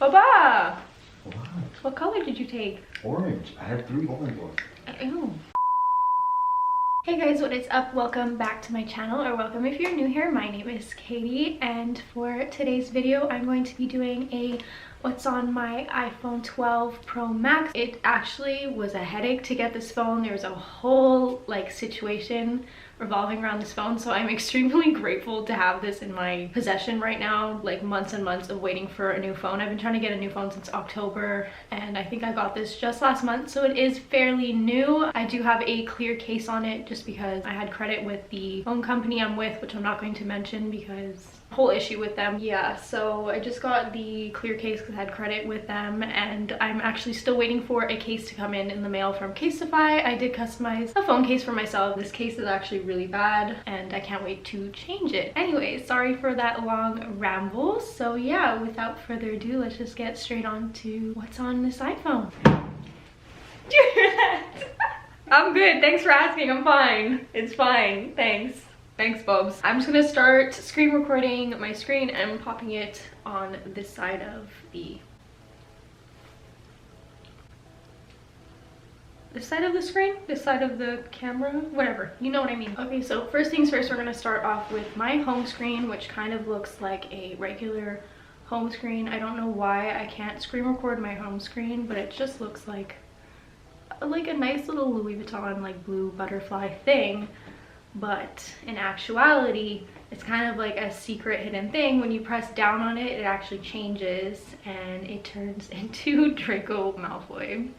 Baba! What? What color did you take? Orange. I had 3 orange ones. Ew. Hey guys, what is up? Welcome back to my channel, or welcome if you're new here. My name is Katie, and for today's video I'm going to be doing a what's on my iPhone 12 Pro Max. It actually was a headache to get this phone. There was a whole situation revolving around this phone, so I'm extremely grateful to have this in my possession right now. Like months and months of waiting for a new phone. I've been trying to get a new phone since October, and I think I got this just last month, so it is fairly new. I do have a clear case on it just because I had credit with the phone company I'm with, which I'm not going to mention because whole issue with them. Yeah, so I just got the clear case because I had credit with them, and I'm actually still waiting for a case to come in the mail from Casetify. I did customize a phone case for myself. This case is actually really bad and I can't wait to change it. Anyway, sorry for that long ramble. So yeah, without further ado, let's just get straight on to what's on this iPhone. Do you hear that? I'm good, thanks for asking. I'm fine. It's fine, thanks. Thanks, Bubs. I'm just gonna start screen recording my screen and popping it on this side of this side of the screen, this side of the camera, whatever, you know what I mean. Okay, so first things first, we're gonna start off with my home screen, which kind of looks like a regular home screen. I don't know why I can't screen record my home screen, but it just looks like a nice little Louis Vuitton blue butterfly thing. But in actuality, it's kind of like a secret hidden thing. When you press down on it, it actually changes and it turns into Draco Malfoy.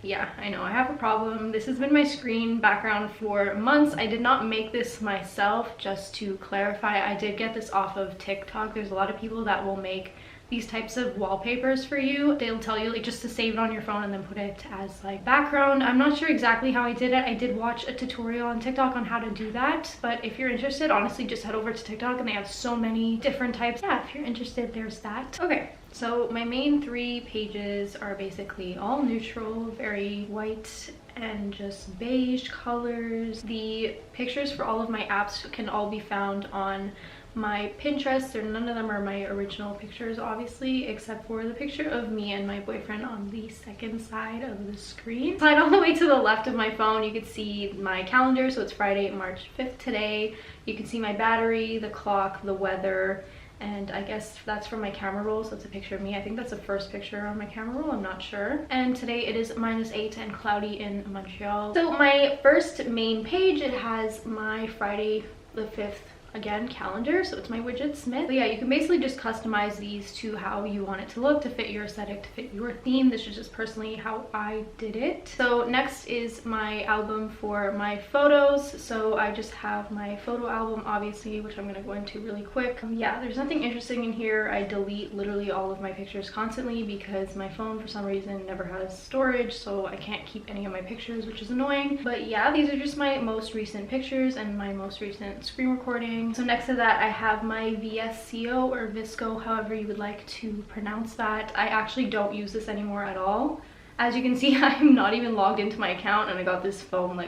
Yeah, I know, I have a problem. This has been my screen background for months. I did not make this myself, just to clarify. I did get this off of TikTok. There's a lot of people that will make these types of wallpapers for you. They'll tell you just to save it on your phone and then put it as background. I'm not sure exactly how I did it. I did watch a tutorial on TikTok on how to do that, but if you're interested, honestly, just head over to TikTok and they have so many different types. Yeah, if you're interested, there's that. Okay, so my main 3 pages are basically all neutral, very white and just beige colors. The pictures for all of my apps can all be found on my Pinterest. None of them are my original pictures, obviously, except for the picture of me and my boyfriend on the second side of the screen. Slide all the way to the left of my phone, you can see my calendar. So it's Friday, March 5th today. You can see my battery, the clock, the weather, and I guess that's from my camera roll, so it's a picture of me. I think that's the first picture on my camera roll, I'm not sure. And today it is -8 and cloudy in Montreal. So my first main page, it has my Friday the 5th again calendar, so it's my widget Smith. But yeah, you can basically just customize these to how you want it to look, to fit your aesthetic, to fit your theme. This is just personally how I did it. So next is my album for my photos. So I just have my photo album, obviously, which I'm going to go into really quick. Yeah, there's nothing interesting in here. I delete literally all of my pictures constantly because my phone for some reason never has storage, so I can't keep any of my pictures, which is annoying. But yeah, these are just my most recent pictures and my most recent screen recording. So next to that, I have my Vsco or Vsco, however you would like to pronounce that. I actually don't use this anymore at all. As you can see, I'm not even logged into my account, and I got this phone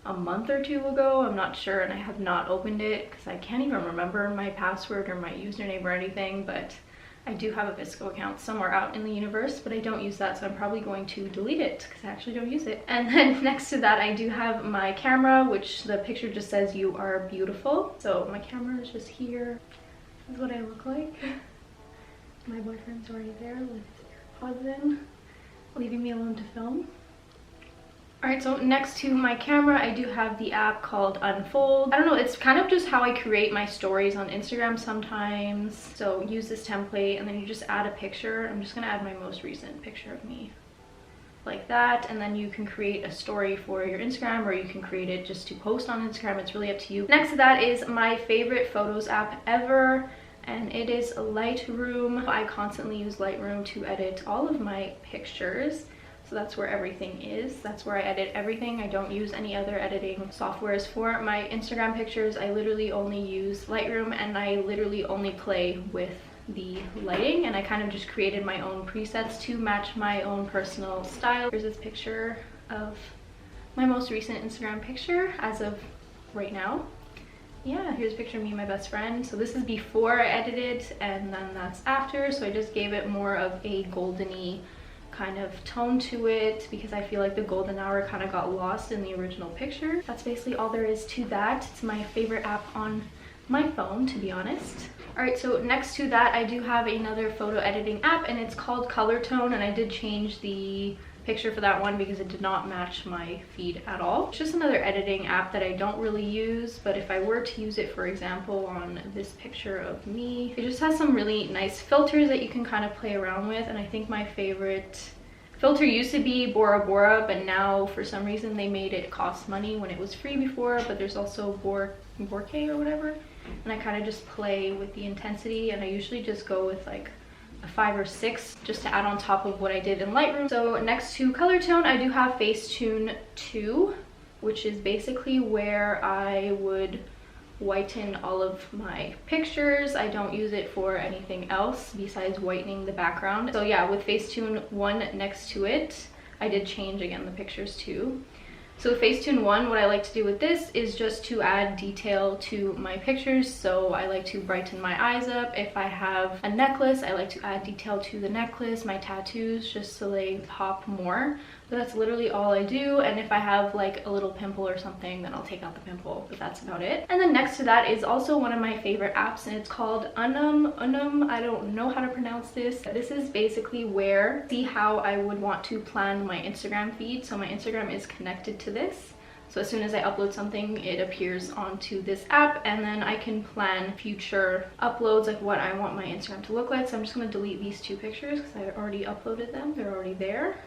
a month or 2 ago. I'm not sure, and I have not opened it because I can't even remember my password or my username or anything, but I do have a Vsco account somewhere out in the universe, but I don't use that, so I'm probably going to delete it because I actually don't use it. And then next to that, I do have my camera, which the picture just says "you are beautiful." So my camera is just here. That's what I look like. My boyfriend's right there with his AirPods in, leaving me alone to film. Alright, so next to my camera, I do have the app called Unfold. I don't know, it's kind of just how I create my stories on Instagram sometimes. So use this template and then you just add a picture. I'm just gonna add my most recent picture of me like that, and then you can create a story for your Instagram, or you can create it just to post on Instagram. It's really up to you. Next to that is my favorite photos app ever, and it is Lightroom. I constantly use Lightroom to edit all of my pictures. So that's where everything is. That's where I edit everything. I don't use any other editing softwares. For my Instagram pictures, I literally only use Lightroom, and I literally only play with the lighting, and I kind of just created my own presets to match my own personal style. Here's this picture of my most recent Instagram picture as of right now. yeah, here's a picture of me and my best friend. So this is before I edited, and then that's after. So I just gave it more of a goldeny kind of tone to it because I feel like the golden hour kind of got lost in the original picture. That's basically all there is to that. It's my favorite app on my phone, to be honest. All right, so next to that, I do have another photo editing app, and it's called Color Tone, and I did change the picture for that one because it did not match my feed at all. It's just another editing app that I don't really use, but if I were to use it, for example, on this picture of me, it just has some really nice filters that you can kind of play around with. And I think my favorite filter used to be Bora Bora, but now for some reason they made it cost money when it was free before. But there's also Bokeh or whatever, and I kind of just play with the intensity, and I usually just go with like a 5 or 6 just to add on top of what I did in Lightroom. So next to Color Tone, I do have Facetune 2, which is basically where I would whiten all of my pictures. I don't use it for anything else besides whitening the background. So yeah, with Facetune 1 next to it, I did change again the pictures too. So Facetune 1, what I like to do with this is just to add detail to my pictures. So I like to brighten my eyes up. If I have a necklace, I like to add detail to the necklace, my tattoos, just so they pop more. But that's literally all I do. And if I have like a little pimple or something, then I'll take out the pimple, but that's about it. And then next to that is also one of my favorite apps, and it's called Unum. I don't know how to pronounce this. This is basically where, see how I would want to plan my Instagram feed. So my Instagram is connected to this. So as soon as I upload something, it appears onto this app, and then I can plan future uploads, like what I want my Instagram to look like. So I'm just going to delete these 2 pictures because I already uploaded them. They're already there.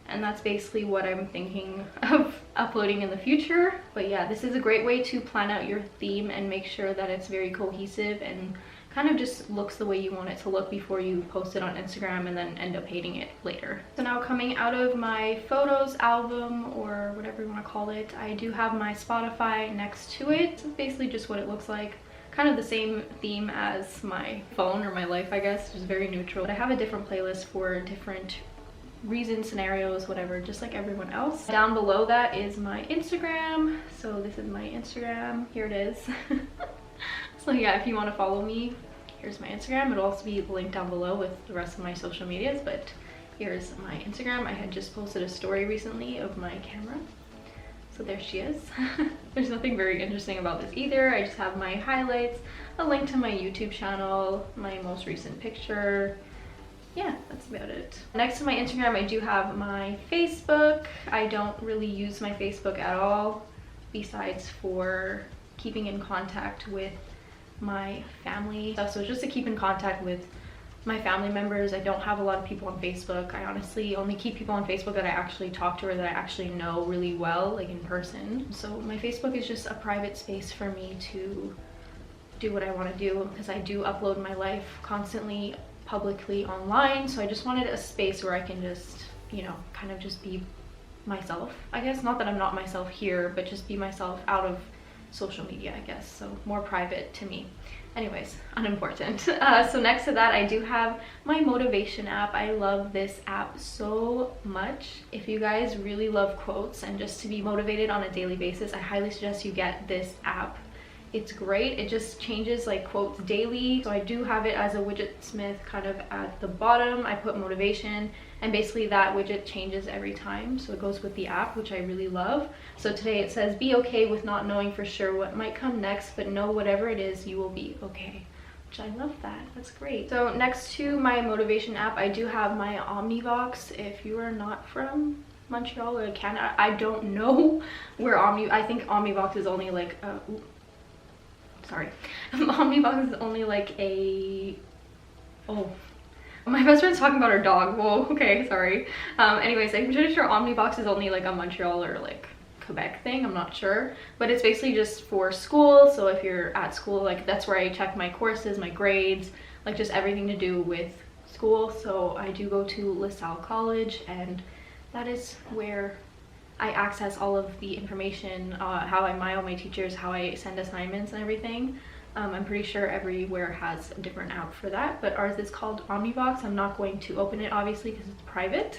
And that's basically what I'm thinking of uploading in the future. But yeah, this is a great way to plan out your theme and make sure that it's very cohesive and kind of just looks the way you want it to look before you post it on Instagram and then end up hating it later. So now coming out of my photos album, or whatever you want to call it, I do have my Spotify next to it. So it's basically just what it looks like. Kind of the same theme as my phone or my life, I guess, just very neutral. But I have a different playlist for different reasons, scenarios, whatever, just like everyone else. Down below that is my Instagram. So this is my Instagram. Here it is. So yeah, if you want to follow me, here's my Instagram. It'll also be linked down below with the rest of my social medias, but here's my Instagram. I had just posted a story recently of my camera. So there she is. There's nothing very interesting about this either. I just have my highlights, a link to my YouTube channel, my most recent picture. Yeah, that's about it. Next to my Instagram, I do have my Facebook. I don't really use my Facebook at all, besides for keeping in contact with my family stuff. So it's just to keep in contact with my family members. I don't have a lot of people on Facebook. I honestly only keep people on Facebook that I actually talk to or that I actually know really well, like in person. So my Facebook is just a private space for me to do what I want to do, because I do upload my life constantly publicly online. So I just wanted a space where I can just, you know, kind of just be myself, I guess. Not that I'm not myself here, but just be myself out of social media, I guess. So more private to me. Anyways, unimportant. So next to that, I do have my motivation app. I love this app so much. If you guys really love quotes and just to be motivated on a daily basis, I highly suggest you get this app. It's great. It just changes like quotes daily. So I do have it as a widget smith kind of at the bottom. I put motivation, and basically that widget changes every time. So it goes with the app, which I really love. So today it says, be okay with not knowing for sure what might come next, but know whatever it is, you will be okay. Which I love that. That's great. So next to my motivation app, I do have my Omnivox. If you are not from Montreal or Canada, I don't know where I think Omnivox is only like sorry. Omnivox is only like a... Oh. My best friend's talking about her dog. Whoa, okay, sorry. Anyways, I'm pretty sure Omnivox is only like a Montreal or like Quebec thing. I'm not sure. But it's basically just for school. So if you're at school, like that's where I check my courses, my grades, like just everything to do with school. So I do go to LaSalle College, and that is where I access all of the information, how I mail my teachers, how I send assignments and everything. I'm pretty sure everywhere has a different app for that, but ours is called Omnivox. I'm not going to open it obviously because it's private,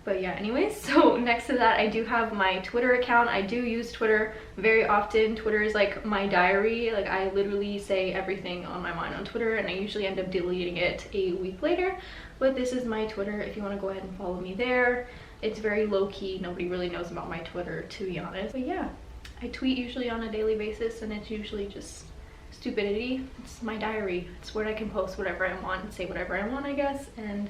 But yeah, anyways, so next to that I do have my Twitter account. I do use Twitter very often. Twitter is like my diary. Like I literally say everything on my mind on Twitter, and I usually end up deleting it a week later. But this is my Twitter if you want to go ahead and follow me there. It's very low-key. Nobody really knows about my Twitter, to be honest. But yeah, I tweet usually on a daily basis, and it's usually just stupidity. It's my diary. It's where I can post whatever I want and say whatever I want, I guess, and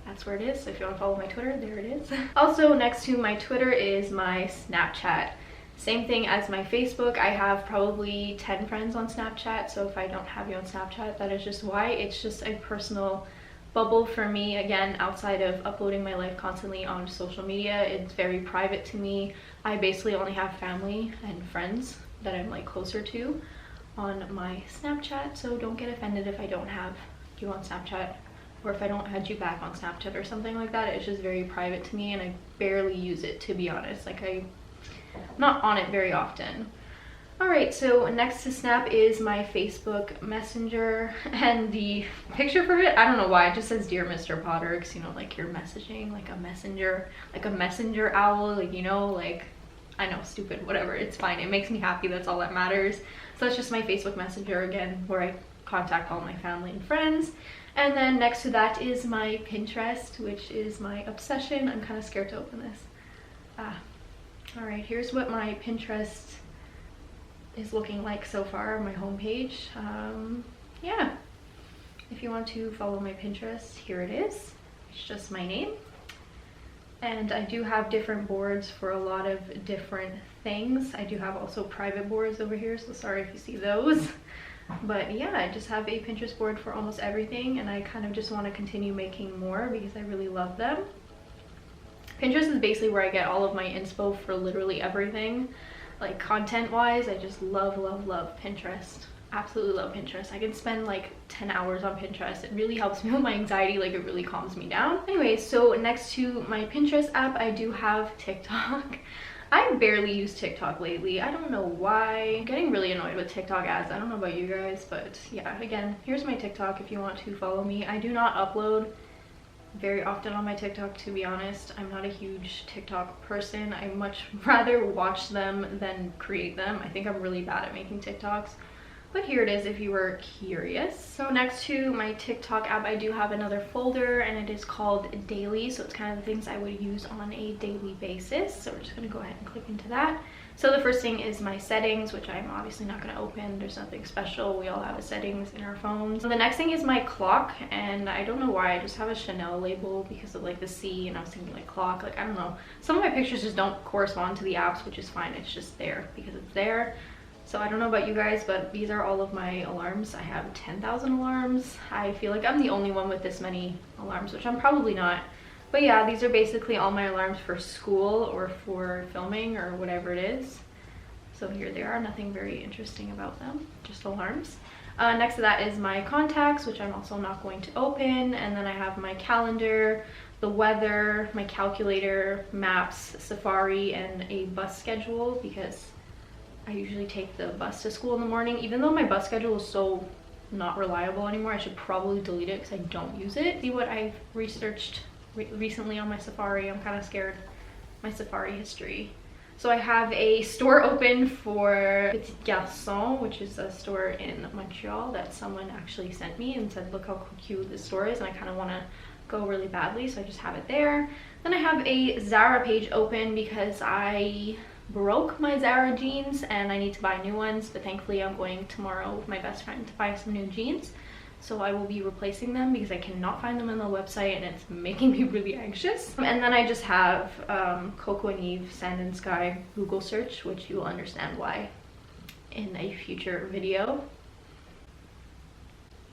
that's where it is. So if you want to follow my Twitter, there it is. Also, next to my Twitter is my Snapchat. Same thing as my Facebook. I have probably 10 friends on Snapchat, so if I don't have you on Snapchat, that is just why. It's just a personal bubble for me. Again, outside of uploading my life constantly on social media, it's very private to me. I basically only have family and friends that I'm like closer to on my Snapchat, so don't get offended if I don't have you on Snapchat, or if I don't add you back on Snapchat or something like that. It's just very private to me, and I barely use it, to be honest. Like I'm not on it very often. Alright, so next to Snap is my Facebook Messenger, and the picture for it, I don't know why, it just says Dear Mr. Potter, because you know, like you're messaging like a messenger owl, like, you know, like, I know, stupid, whatever, it's fine, it makes me happy, that's all that matters. So it's just my Facebook Messenger, again, where I contact all my family and friends. And then next to that is my Pinterest, which is my obsession. I'm kind of scared to open this. Alright, here's what my Pinterest is looking like so far, my homepage. Yeah, if you want to follow my Pinterest, here it is. It's just my name. And I do have different boards for a lot of different things. I do have also private boards over here, so sorry if you see those. But yeah, I just have a Pinterest board for almost everything, and I kind of just want to continue making more because I really love them. Pinterest is basically where I get all of my inspo for literally everything. Like content wise, I just love Pinterest. Absolutely love Pinterest. I can spend like 10 hours on Pinterest. It really helps me with my anxiety, like it really calms me down. Anyway, so next to my Pinterest app, I do have TikTok. I barely use TikTok lately. I don't know why. I'm getting really annoyed with TikTok ads. I don't know about you guys, but yeah, again, here's my TikTok if you want to follow me. I do not upload very often on my TikTok, to be honest. I'm not a huge TikTok person. I much rather watch them than create them. I think I'm really bad at making TikToks. But here it is if you were curious. So next to my TikTok app, I do have another folder, and it is called Daily. So it's kind of the things I would use on a daily basis. So we're just gonna go ahead and click into that. So the first thing is my settings, which I'm obviously not gonna open. There's nothing special. We all have a settings in our phones. So the next thing is my clock, and I don't know why, I just have a Chanel label because of like the C, and I was thinking like clock, like I don't know. Some of my pictures just don't correspond to the apps, which is fine. It's just there because it's there. So I don't know about you guys, but these are all of my alarms. I have 10,000 alarms. I feel like I'm the only one with this many alarms, which I'm probably not. But yeah, these are basically all my alarms for school or for filming or whatever it is. So here they are, nothing very interesting about them, just alarms. Next to that is my contacts, which I'm also not going to open. And then I have my calendar, the weather, my calculator, maps, Safari, and a bus schedule because I usually take the bus to school in the morning. Even though my bus schedule is so not reliable anymore, I should probably delete it because I don't use it. See what I've researched recently on my Safari. I'm kind of scared. My Safari history. So I have a store open for Petit Garçon, which is a store in Montreal that someone actually sent me and said, look how cute this store is, and I kind of want to go really badly, so I just have it there. Then I have a Zara page open because I broke my Zara jeans and I need to buy new ones, but thankfully I'm going tomorrow with my best friend to buy some new jeans, so I will be replacing them because I cannot find them on the website and it's making me really anxious. And then I just have Coco and Eve Sand and Sky Google search, which you will understand why in a future video.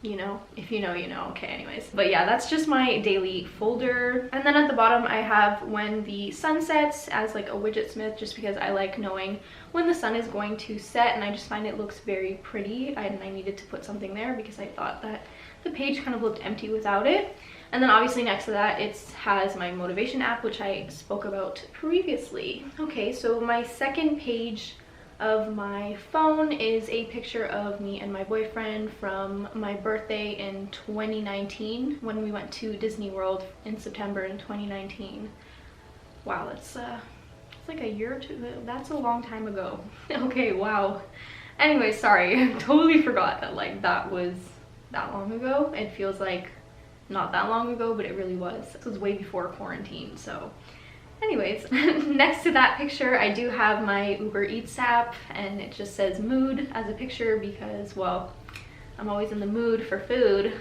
You know, if you know, you know. Okay, anyways, but yeah, that's just my daily folder. And then at the bottom I have when the sun sets as like a widget smith, just because I like knowing when the sun is going to set, and I just find it looks very pretty, and I needed to put something there because I thought that the page kind of looked empty without it. And then obviously next to that it has my motivation app, which I spoke about previously. Okay, so my second page of my phone is a picture of me and my boyfriend from my birthday in 2019 when we went to Disney World in September in 2019. Wow, it's like a year or two. That's a long time ago. Okay, wow. Anyway, sorry, I totally forgot that like that was that long ago. It feels like not that long ago, but it really was. This was way before quarantine. So anyways, next to that picture I do have my Uber Eats app, and it just says mood as a picture because, well, I'm always in the mood for food.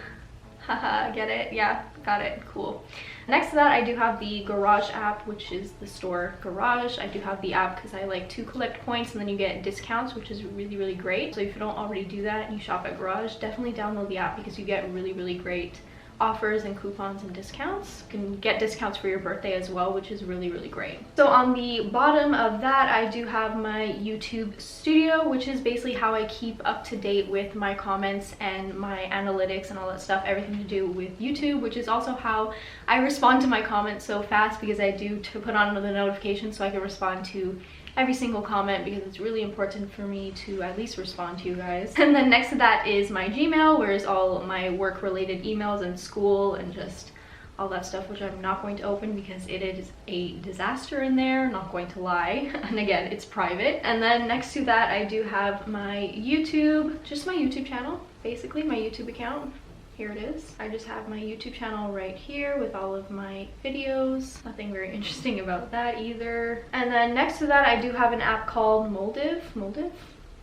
Haha, get it? Yeah, got it, cool. Next to that I do have the Garage app, which is the store Garage. I do have the app because I like to collect points and then you get discounts, which is really great. So if you don't already do that and you shop at Garage, definitely download the app because you get really great offers and coupons and discounts. You can get discounts for your birthday as well, which is really great. So on the bottom of that I do have my YouTube studio, which is basically how I keep up to date with my comments and my analytics and all that stuff, everything to do with YouTube, which is also how I respond to my comments so fast, because I do to put on the notifications so I can respond to every single comment, because it's really important for me to at least respond to you guys. And then next to that is my Gmail, where is all my work related emails and school and just all that stuff, which I'm not going to open because it is a disaster in there, not going to lie. And again, it's private. And then next to that I do have my YouTube, just my YouTube channel, basically my YouTube account. Here it is. I just have my YouTube channel right here with all of my videos. Nothing very interesting about that either. And then next to that I do have an app called Moldiv.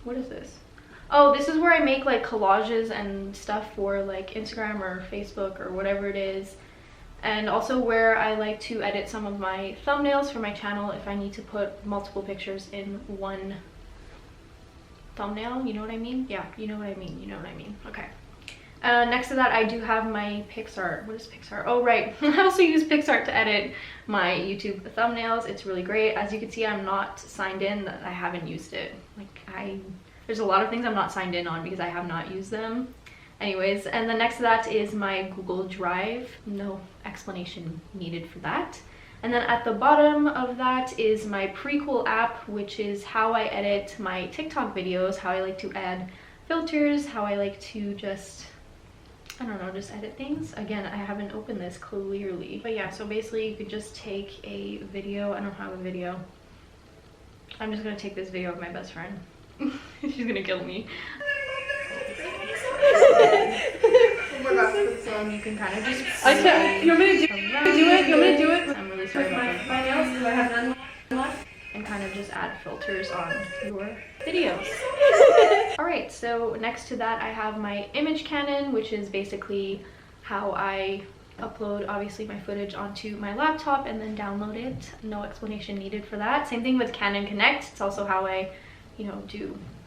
What is this? Oh, this is where I make like collages and stuff for like Instagram or Facebook or whatever it is. And also where I like to edit some of my thumbnails for my channel if I need to put multiple pictures in one thumbnail. You know what I mean? Yeah, you know what I mean. You know what I mean. Okay. Next to that I do have my PixArt. What is PixArt? Oh right, I also use PixArt to edit my YouTube thumbnails. It's really great. As you can see, I'm not signed in. I haven't used it. Like there's a lot of things I'm not signed in on because I have not used them. Anyways, and then next to that is my Google Drive. No explanation needed for that. And then at the bottom of that is my Prequel app, which is how I edit my TikTok videos, how I like to add filters, how I like to just, I don't know, just edit things. Again, I haven't opened this clearly. But yeah, so basically you could just take a video. I don't have a video. I'm just gonna take this video of my best friend. She's gonna kill me. So you can kind of just... I can't. You want me to do it? You want me to do it? I'm really sorry about my nails because I have none left. And kind of just add filters on your videos. Alright, so next to that I have my image Canon, which is basically how I upload obviously my footage onto my laptop and then download it. No explanation needed for that. Same thing with Canon Connect. It's also how I, you know,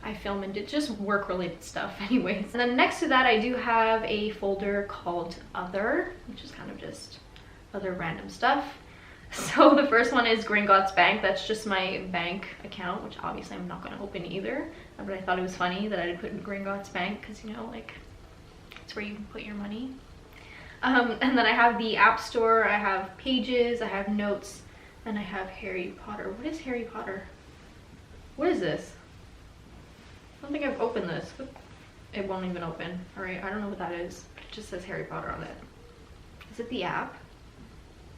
I film and do just work related stuff anyways. And then next to that I do have a folder called Other, which is kind of just other random stuff. So the first one is Gringotts Bank. That's just my bank account, which obviously I'm not going to open either. But I thought it was funny that I did put in Gringotts Bank because, you know, like, it's where you can put your money. And then I have the App Store, I have Pages, I have Notes, and I have Harry Potter. What is Harry Potter? What is this? I don't think I've opened this. It won't even open. Alright, I don't know what that is. It just says Harry Potter on it. Is it the app?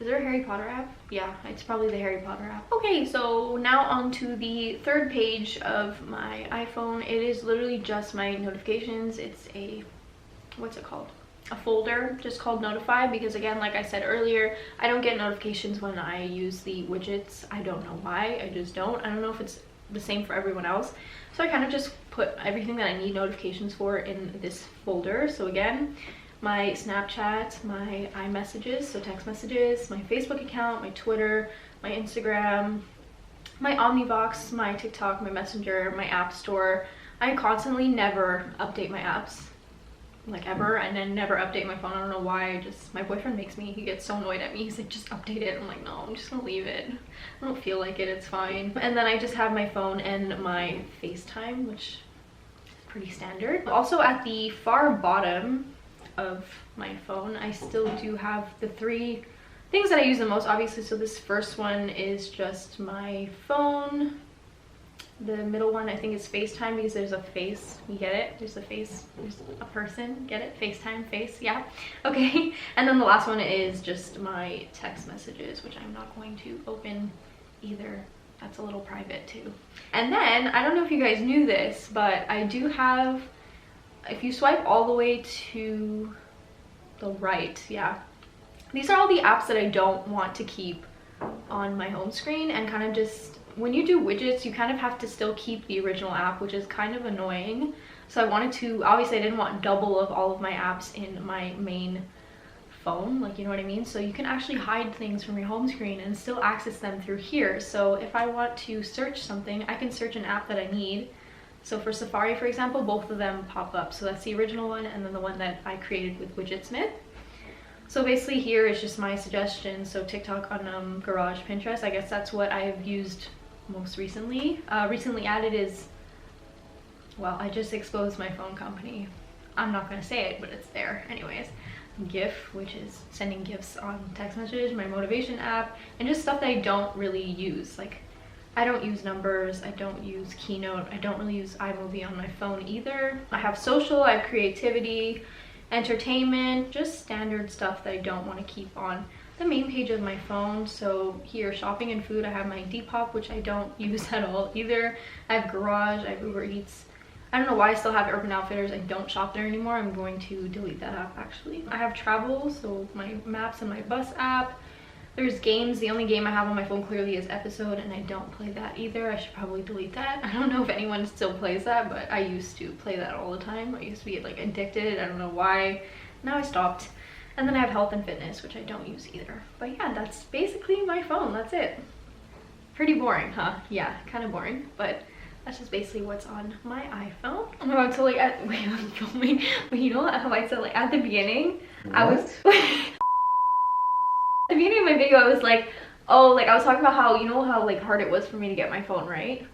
Is there a Harry Potter app? Yeah, it's probably the Harry Potter app. Okay, so now on to the third page of my iPhone. It is literally just my notifications. It's a, what's it called? A folder just called Notify, because again, like I said earlier, I don't get notifications when I use the widgets. I don't know why, I just don't. I don't know if it's the same for everyone else. So I kind of just put everything that I need notifications for in this folder. So again, my Snapchat, my iMessages, so text messages, my Facebook account, my Twitter, my Instagram, my Omnivox, my TikTok, my Messenger, my App Store. I constantly never update my apps, like ever, and then never update my phone. I don't know why. My boyfriend makes me, he gets so annoyed at me. He's like, just update it. I'm like, no, I'm just gonna leave it. I don't feel like it, it's fine. And then I just have my phone and my FaceTime, which is pretty standard. Also at the far bottom of my phone, I still do have the three things that I use the most, obviously. So this first one is just my phone, The middle one I think is FaceTime because there's a face. You get it? There's a face. There's a person. Get it? FaceTime, face. Yeah. Okay. And then the last one is just my text messages, which I'm not going to open either. That's a little private too. And then, I don't know if you guys knew this, but I do have, if you swipe all the way to the right, yeah, these are all the apps that I don't want to keep on my home screen, and kind of just, when you do widgets, you kind of have to still keep the original app, which is kind of annoying. So I wanted to, obviously I didn't want double of all of my apps in my main phone, like, you know what I mean? So you can actually hide things from your home screen and still access them through here. So if I want to search something, I can search an app that I need. So for Safari, for example, both of them pop up. So that's the original one and then the one that I created with Widgetsmith. So basically here is just my suggestions. So TikTok, on Garage, Pinterest, I guess that's what I've used most recently. Recently added is, well, I just exposed my phone company. I'm not gonna say it, but it's there anyways. GIF, which is sending gifs on text message, my motivation app, and just stuff that I don't really use. Like, I don't use Numbers, I don't use Keynote, I don't really use iMovie on my phone either. I have social, I have creativity, entertainment, just standard stuff that I don't want to keep on the main page of my phone. So here, shopping and food, I have my Depop, which I don't use at all either. I have Garage, I have Uber Eats. I don't know why I still have Urban Outfitters. I don't shop there anymore. I'm going to delete that app actually. I have travel, so my maps and my bus app. There's games. The only game I have on my phone clearly is Episode, and I don't play that either. I should probably delete that. I don't know if anyone still plays that, but I used to play that all the time. I used to be like addicted. I don't know why. Now I stopped. And then I have health and fitness, which I don't use either. But yeah, that's basically my phone. That's it. Pretty boring, huh? Yeah, kind of boring, but that's just basically what's on my iPhone. Oh my god, so like, wait, I'm filming. But you know how I said, like, at the beginning, what? I was, at the beginning of my video, I was like, oh, like, I was talking about how, you know how, like, hard it was for me to get my phone, right?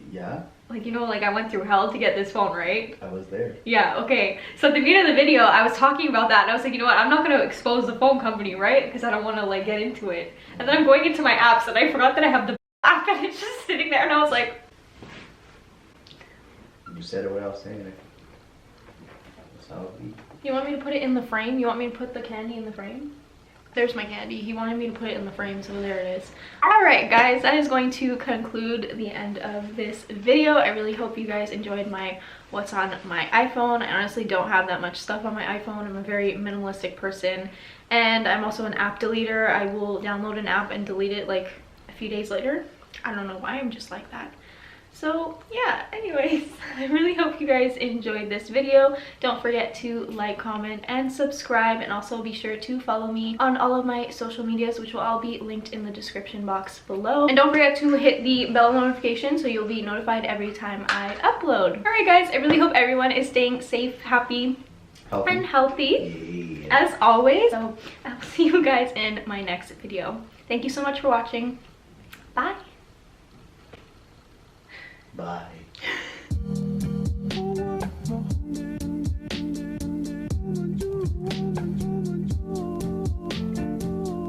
Yeah. Like, you know, like, I went through hell to get this phone, right? I was there. Yeah, okay. So at the beginning of the video, I was talking about that, and I was like, you know what, I'm not going to expose the phone company, right? Because I don't want to, like, get into it. And then I'm going into my apps, and I forgot that I have the app, and it's just sitting there, and I was like, you said it without saying it. That's how it be. you want me to put it in the frame? You want me to put the candy in the frame? There's my candy. He wanted me to put it in the frame, so there it is. Alright guys, that is going to conclude the end of this video. I really hope you guys enjoyed my what's on my iPhone. I honestly don't have that much stuff on my iPhone. I'm a very minimalistic person, and I'm also an app deleter. I will download an app and delete it like a few days later. I don't know why, I'm just like that. So yeah, anyways, I really hope you guys enjoyed this video. Don't forget to like, comment, and subscribe, and also be sure to follow me on all of my social medias, which will all be linked in the description box below. And don't forget to hit the bell notification so you'll be notified every time I upload. Alright guys, I really hope everyone is staying safe, happy, and healthy, as always. So I'll see you guys in my next video. Thank you so much for watching. Bye. Bye.